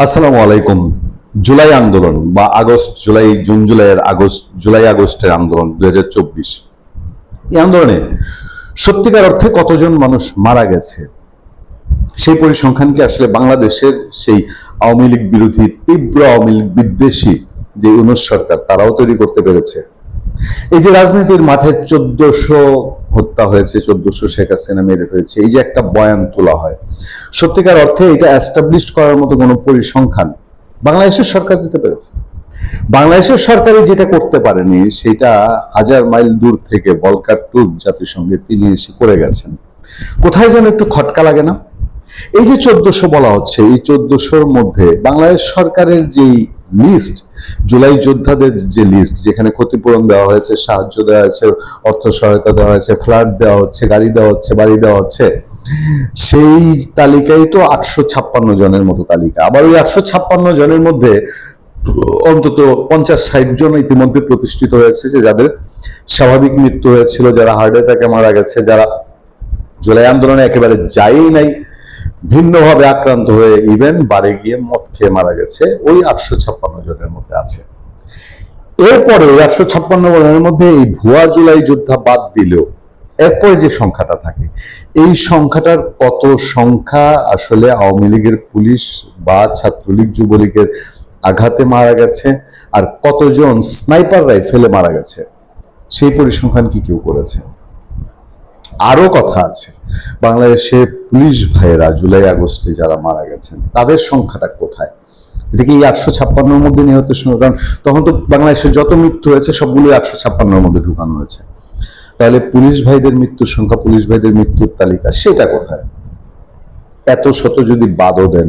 আসসালামু আলাইকুম। জুলাই আন্দোলন বা জুলাই আগস্টের আন্দোলন 2024, এই আন্দোলনে সত্যিকার অর্থে কতজন মানুষ মারা গেছে সেই পরিসংখ্যান কি আসলে বাংলাদেশের সেই আওয়ামী লীগ বিরোধী তীব্র আওয়ামী লীগ বিদ্বেষী যে ইউনূস সরকার তারাও তৈরি করতে পেরেছে? এই যে রাজনীতির মাঠে 1400 হত্যা হয়েছে, 1400 শেখ হাসিনা মেরে ফেলেছে, এই যে একটা বয়ান তোলা হয়, সত্যিকার অর্থে এটা এস্টাবলিশ করার মতো কোনো পরিসংখ্যান বাংলাদেশের সরকার দিতে পেরেছে? বাংলাদেশের সরকারই যেটা করতে পারেনি সেটা হাজার মাইল দূর থেকে ভলকার ট্যুর জাতিসংঘে তিনি এসে করে গেছেন। কোথায় যেন একটু খটকা লাগে না? এই যে 1400 বলা হচ্ছে, এই 1400-র মধ্যে বাংলাদেশ সরকারের যেই লিস্ট, জুলাই যোদ্ধাদের যে লিস্ট, যেখানে ক্ষতিপূরণ দেওয়া হয়েছে, সাহায্য দেওয়া হয়েছে, অর্থ সহায়তা দেওয়া হয়েছে, ফ্ল্যাট দেওয়া হচ্ছে, গাড়ি দেওয়া হচ্ছে, বাড়ি দেওয়া হচ্ছে, সেই তালিকায় তো 856 জনের মতো তালিকা। আবার ওই 856 জনের মধ্যে অন্তত 50-60 জন ইতিমধ্যে প্রতিষ্ঠিত হয়েছে, যে যাদের স্বাভাবিক মৃত্যু হয়েছিল, যারা হার্ট অ্যাটাকে মারা গেছে, যারা জুলাই আন্দোলনে একেবারে যায়ই নাই, ভিন্নভাবে আক্রান্ত হয়ে ইভেন বাড়ি গিয়ে মদ খেয়ে মারা গেছে, ওই 856 জনের মধ্যে আছে। এরপরে ওই 856 জনের মধ্যে এই ভুয়া জুলাই যোদ্ধা বাদ দিলেও এরপরে যে সংখ্যাটা থাকে, এই সংখ্যাটার কত সংখ্যা আসলে আওয়ামী লীগের পুলিশ বা ছাত্রলীগ যুবলীগের আঘাতে মারা গেছে, আর কতজন স্নাইপার রাইফেলে মারা গেছে, সেই পরিসংখ্যান কি কেউ করেছে? আরো কথা আছে, বাংলাদেশে পুলিশ ভাইয়েরা জুলাই আগস্টে যারা মারা গেছেন তাদের সংখ্যাটা কোথায়? এটা কি এই 856-র মধ্যে নিহতের সংখ্যা? কারণ তখন তো বাংলাদেশে যত মৃত্যু হয়েছে সবগুলো 856-র মধ্যে ঢুকানো হয়েছে। তাহলে পুলিশ ভাইদের মৃত্যুর সংখ্যা, পুলিশ ভাইদের মৃত্যুর তালিকা, সেটা কোথায়? এত শত যদি বাদও দেন,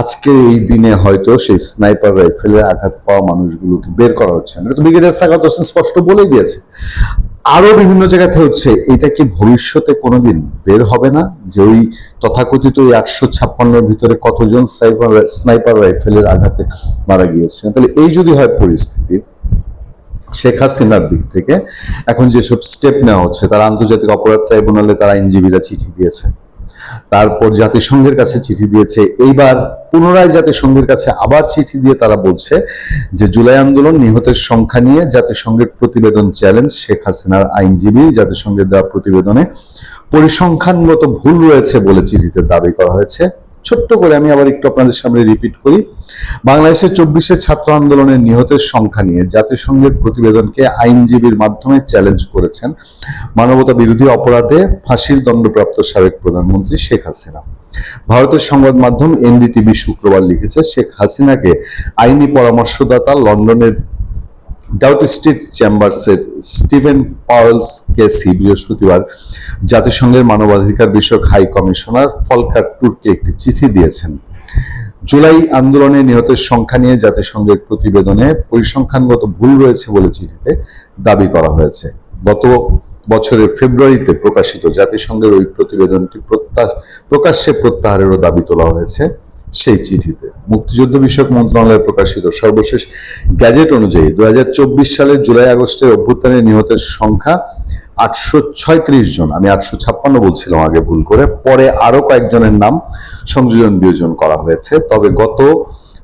আজকে এই দিনে হয়তো সেই স্নাইপার রাইফেলের আঘাত পাওয়া মানুষগুলোকে বের করা হচ্ছে না। এটা তো ব্রিগেডিয়ার সাখাওয়াত হোসেন স্পষ্ট বলেই দিয়েছে। আরো বিভিন্ন জায়গাতে হচ্ছে। এটা কি ভবিষ্যতে কোনোদিন বের হবে না যে ওই তথাকথিত 856-র ভিতরে কতজন স্নাইপার রাইফেলের আঘাতে মারা গিয়েছে? তাহলে এই যদি হয় পরিস্থিতি, শেখ হাসিনার দিক থেকে এখন যেসব স্টেপ নেওয়া হচ্ছে, তারা আন্তর্জাতিক অপরাধ ট্রাইব্যুনালে তারা আইনজীবীরা চিঠি দিয়েছে, তারপর জাতিসংঘের কাছে চিঠি দিয়েছে, এইবার পুনরায় জাতিসংঘের কাছে আবার চিঠি দিয়ে তারা বলছে যে জুলাই আন্দোলন নিহতের সংখ্যা নিয়ে জাতিসংঘের প্রতিবেদন চ্যালেঞ্জ। শেখ হাসিনার আইনজীবী জাতিসংঘের দেওয়া প্রতিবেদনে পরিসংখ্যানগত ভুল রয়েছে বলে চিঠিতে দাবি করা হয়েছে। ছোট্ট করে আমি আবার একটু আপনাদের সামনে রিপিট করি। বাংলাদেশের 24 ছাত্র আন্দোলনের নিহতের সংখ্যা নিয়ে জাতিসংঘের প্রতিবেদনকে আইনজীবীর মাধ্যমে চ্যালেঞ্জ করেছেন মানবতা বিরোধী অপরাধে ফাঁসির দণ্ডপ্রাপ্ত সাবেক প্রধানমন্ত্রী শেখ হাসিনা। ভারতের সংবাদ মাধ্যম এনডিটিভি শুক্রবার লিখেছে, শেখ হাসিনাকে আইনি পরামর্শদাতা লন্ডনের ডাউট স্ট্রিট চেম্বার্সের স্টিভেন পাওয়েলস কেসি বৃহস্পতিবার জাতিসংঘের মানবাধিকার বিষয়ক হাই কমিশনার ফলকার ট্যুরকে একটি চিঠি দিয়েছেন। জুলাই আন্দোলনে নিহতের সংখ্যা নিয়ে জাতিসংঘের প্রতিবেদনে পরিসংখ্যানগত ভুল রয়েছে বলে চিঠিতে দাবি করা হয়েছে। গত বছরের ফেব্রুয়ারিতে প্রকাশিত জাতিসংঘের ওই প্রতিবেদনটি প্রকাশ্যে প্রত্যাহারেরও দাবি তোলা হয়েছে সেই চিঠিতে। মুক্তিযুদ্ধ বিষয়ক মন্ত্রণালয়ে প্রকাশিত সর্বশেষ গ্যাজেট অনুযায়ী 2024 সালের জুলাই আগস্টের অভ্যুত্থানে নিহতের সংখ্যা 836 জন। আমি 856 বলছিলাম আগে ভুল করে, পরে আরো কয়েকজনের নাম সংযোজন বিয়োজন করা হয়েছে। তবে গত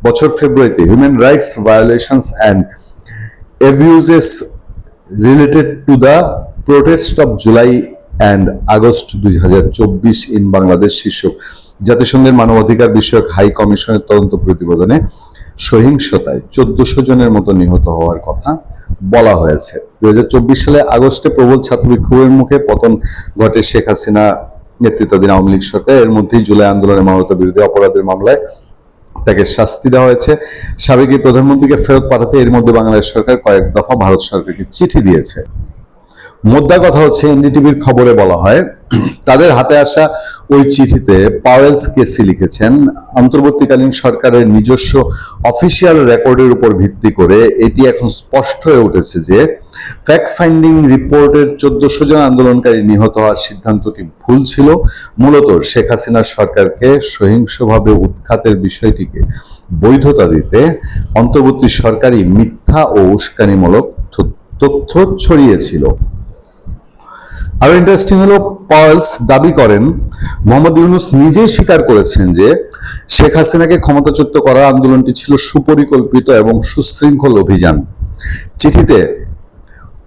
বছর ফেব্রুয়ারিতে human rights violations and abuses related to the protest of July and August 2024 in Bangladesh শীর্ষক জাতিসংঘের মানবাধিকার বিষয়ক হাই কমিশনের তদন্ত প্রতিবেদনে সহিংসতায় 1400 জনের মতো নিহত হওয়ার কথা বলা হয়েছে। 2024 সালে আগস্টে প্রবল ছাত্র বিক্ষোভের মুখে পতন ঘটে শেখ হাসিনা নেতৃত্বাধীন আওয়ামী লীগ সরকার। এর মধ্যেই জুলাই আন্দোলনের মানবতা বিরোধী অপরাধের মামলায় তাকে শাস্তি দেওয়া হয়েছে। সাবেক প্রধানমন্ত্রীকে ফেরত পাঠাতে এর মধ্যে বাংলাদেশ সরকার কয়েক দফা ভারত সরকারকে চিঠি দিয়েছে। মোদ্দা কথা হচ্ছে, এনডিটিভির খবরে বলা হয়, তাদের হাতে আসা ওই চিঠিতে পাওয়েলস কেসি লিখেছেন, অন্তর্বর্তীকালীন সরকারের নিজস্ব অফিসিয়াল রেকর্ডের উপর ভিত্তি করে এটি এখন স্পষ্ট হয়ে উঠেছে যে ফ্যাক্ট ফাইন্ডিং রিপোর্টের 1400 জন আন্দোলনকারী নিহত হওয়ার সিদ্ধান্তটি ভুল ছিল। মূলত শেখ হাসিনার সরকারকে সহিংসভাবে উৎখাতের বিষয়টিকে বৈধতা দিতে অন্তর্বর্তী সরকারই মিথ্যা ও উস্কানিমূলক তথ্য ছড়িয়েছিল। আরো ইন্টারেস্টিং হলো, পার্লস দাবি করেন মোহাম্মদ ইউনূস নিজেই স্বীকার করেছেন যে শেখ হাসিনাকে ক্ষমতাচ্যুত করার আন্দোলনটি ছিল সুপরিকল্পিত এবং সুশৃঙ্খল অভিযান। চিঠিতে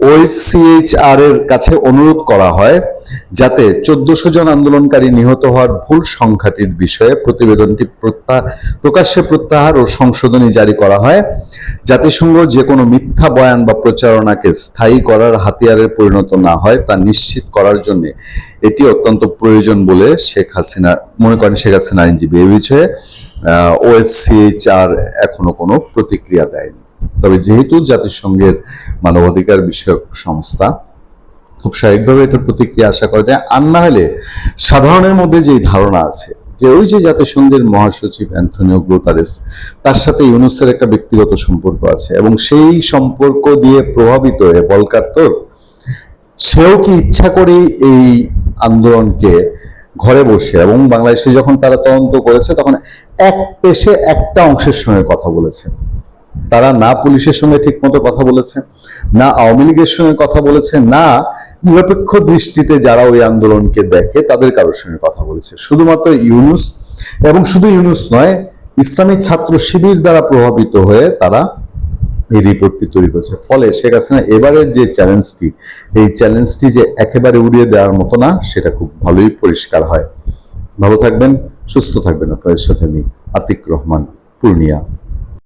ওএসসিএইচআর এর কাছে অনুরোধ করা হয় যাতে 1400 জন আন্দোলনকারী নিহত হওয়ার ভুল সংখ্যাটির বিষয়ে প্রতিবেদনটি প্রকাশ্যে প্রত্যাহার ও সংশোধনী জারি করা হয়। জাতিসংঘ যে কোনো মিথ্যা বয়ান বা প্রচারণাকে স্থায়ী করার হাতিয়ারে পরিণত না হয় তা নিশ্চিত করার জন্য এটি অত্যন্ত প্রয়োজন বলে মনে করেন শেখ হাসিনা আইনজীবী। এই বিষয়ে ওএসসিএইচআর এখনো কোনো প্রতিক্রিয়া দেয়নি। তবে যেহেতু জাতিসংঘের মানবাধিকার বিষয়ক সংস্থা, খুব স্বাভাবিকভাবে এটার প্রতিক্রিয়া আশা করা যায়। আর না হলে সাধারণের মধ্যে যে ধারণা আছে যে ওই যে জাতিসংঘের মহাসচিব অ্যান্টনিও গুতেরেস, তার সাথে ইউনূসের একটা ব্যক্তিগত সম্পর্ক আছে এবং সেই সম্পর্ক দিয়ে প্রভাবিত হয়ে ভলকার তুর্ক সেও কি ইচ্ছা করেই এই আন্দোলনকে ঘরে বসে, এবং বাংলাদেশে যখন তারা তদন্ত করেছে তখন এক পেশে একটা অংশের সঙ্গে কথা বলেছে। তারা না পুলিশের সঙ্গে ঠিক মতো কথা বলেছে, না আওয়ামী লীগের সঙ্গে কথা বলেছে, না নিরপেক্ষ দৃষ্টিতে যারা ওই আন্দোলনকে দেখে তাদের কারোর সঙ্গে কথা বলেছে। শুধুমাত্র ইউনূস, এবং শুধু ইউনূস নয়, ইসলামী ছাত্র শিবির দ্বারা প্রভাবিত হয়ে তারা এই রিপোর্টটি তৈরি করেছে। ফলে শেখ হাসিনা এবারের যে চ্যালেঞ্জটি, এই চ্যালেঞ্জটি যে একেবারে উড়িয়ে দেওয়ার মতো না, সেটা খুব ভালোই পরিষ্কার হয়। ভালো থাকবেন, সুস্থ থাকবেন। আপনাদের সাথে আমি আতিক রহমান, পূর্ণিয়া।